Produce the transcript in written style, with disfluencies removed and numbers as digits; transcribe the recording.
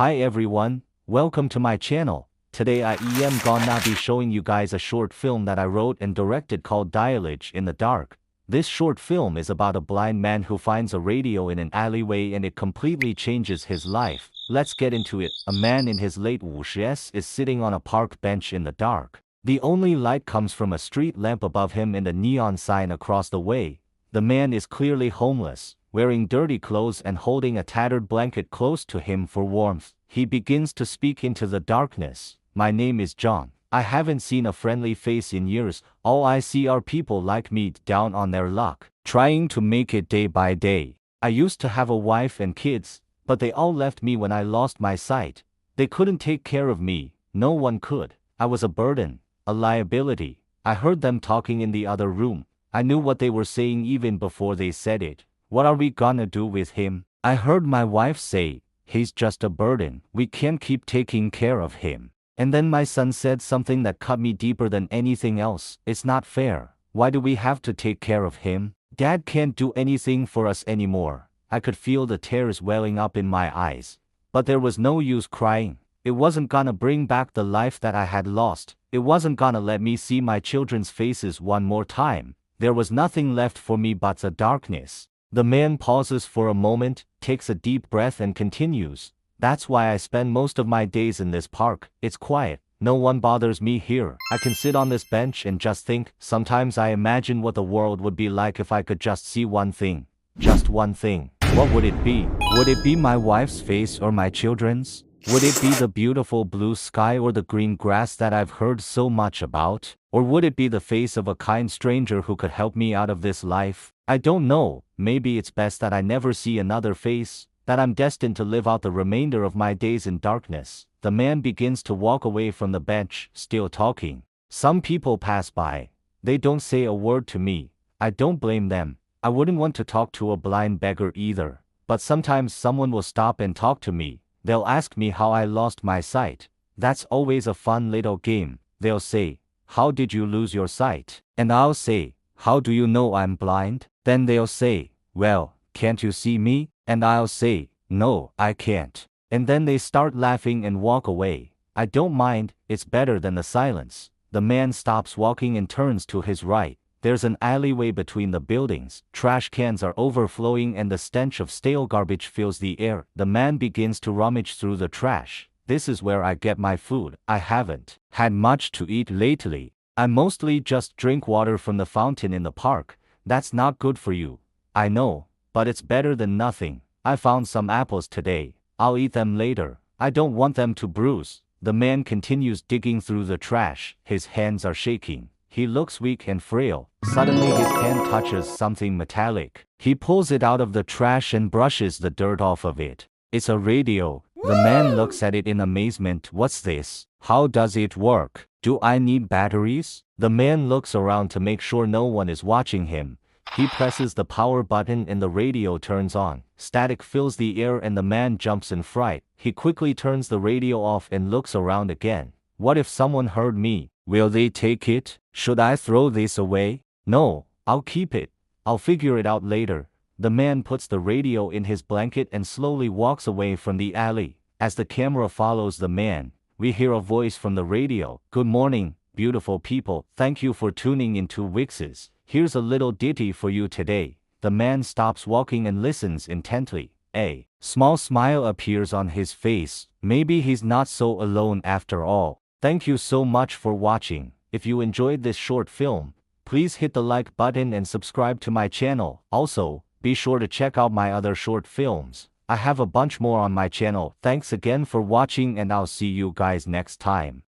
Hi everyone, welcome to my channel. Today I am gonna be showing you guys a short film that I wrote and directed called Dialogue in the Dark. This short film is about a blind man who finds a radio in an alleyway and it completely changes his life. Let's get into it. A man in his late 50s is sitting on a park bench in the dark. The only light comes from a street lamp above him and a neon sign across the way. The man is clearly homeless, wearing dirty clothes and holding a tattered blanket close to him for warmth. He begins to speak into the darkness. My name is John. I haven't seen a friendly face in years. All I see are people like me down on their luck, trying to make it day by day. I used to have a wife and kids, but they all left me when I lost my sight. They couldn't take care of me. No one could. I was a burden, a liability. I heard them talking in the other room. I knew what they were saying even before they said it. What are we gonna do with him? I heard my wife say, he's just a burden. We can't keep taking care of him. And then my son said something that cut me deeper than anything else. It's not fair. Why do we have to take care of him? Dad can't do anything for us anymore. I could feel the tears welling up in my eyes. But there was no use crying. It wasn't gonna bring back the life that I had lost. It wasn't gonna let me see my children's faces one more time. There was nothing left for me but the darkness. The man pauses for a moment, takes a deep breath and continues. That's why I spend most of my days in this park. It's quiet. No one bothers me here. I can sit on this bench and just think. Sometimes I imagine what the world would be like if I could just see one thing. Just one thing. What would it be? Would it be my wife's face or my children's? Would it be the beautiful blue sky or the green grass that I've heard so much about? Or would it be the face of a kind stranger who could help me out of this life? I don't know. Maybe it's best that I never see another face, that I'm destined to live out the remainder of my days in darkness. The man begins to walk away from the bench, still talking. Some people pass by. They don't say a word to me. I don't blame them. I wouldn't want to talk to a blind beggar either. But sometimes someone will stop and talk to me. They'll ask me how I lost my sight. That's always a fun little game. They'll say, "How did you lose your sight?" And I'll say, "How do you know I'm blind?" Then they'll say, "Well, can't you see me?" And I'll say, "No, I can't." And then they start laughing and walk away. I don't mind, it's better than the silence. The man stops walking and turns to his right. There's an alleyway between the buildings. Trash cans are overflowing and the stench of stale garbage fills the air. The man begins to rummage through the trash. This is where I get my food. I haven't had much to eat lately. I mostly just drink water from the fountain in the park. That's not good for you. I know, but it's better than nothing. I found some apples today. I'll eat them later. I don't want them to bruise. The man continues digging through the trash. His hands are shaking. He looks weak and frail. Suddenly his hand touches something metallic. He pulls it out of the trash and brushes the dirt off of it. It's a radio. The man looks at it in amazement. What's this? How does it work? Do I need batteries? The man looks around to make sure no one is watching him. He presses the power button and the radio turns on. Static fills the air and the man jumps in fright. He quickly turns the radio off and looks around again. What if someone heard me? Will they take it? Should I throw this away? No, I'll keep it. I'll figure it out later. The man puts the radio in his blanket and slowly walks away from the alley. As the camera follows the man, we hear a voice from the radio. "Good morning, beautiful people. Thank you for tuning into Wixes. Here's a little ditty for you today." The man stops walking and listens intently. A small smile appears on his face. Maybe he's not so alone after all. Thank you so much for watching. If you enjoyed this short film, please hit the like button and subscribe to my channel. Also, be sure to check out my other short films. I have a bunch more on my channel. Thanks again for watching and I'll see you guys next time.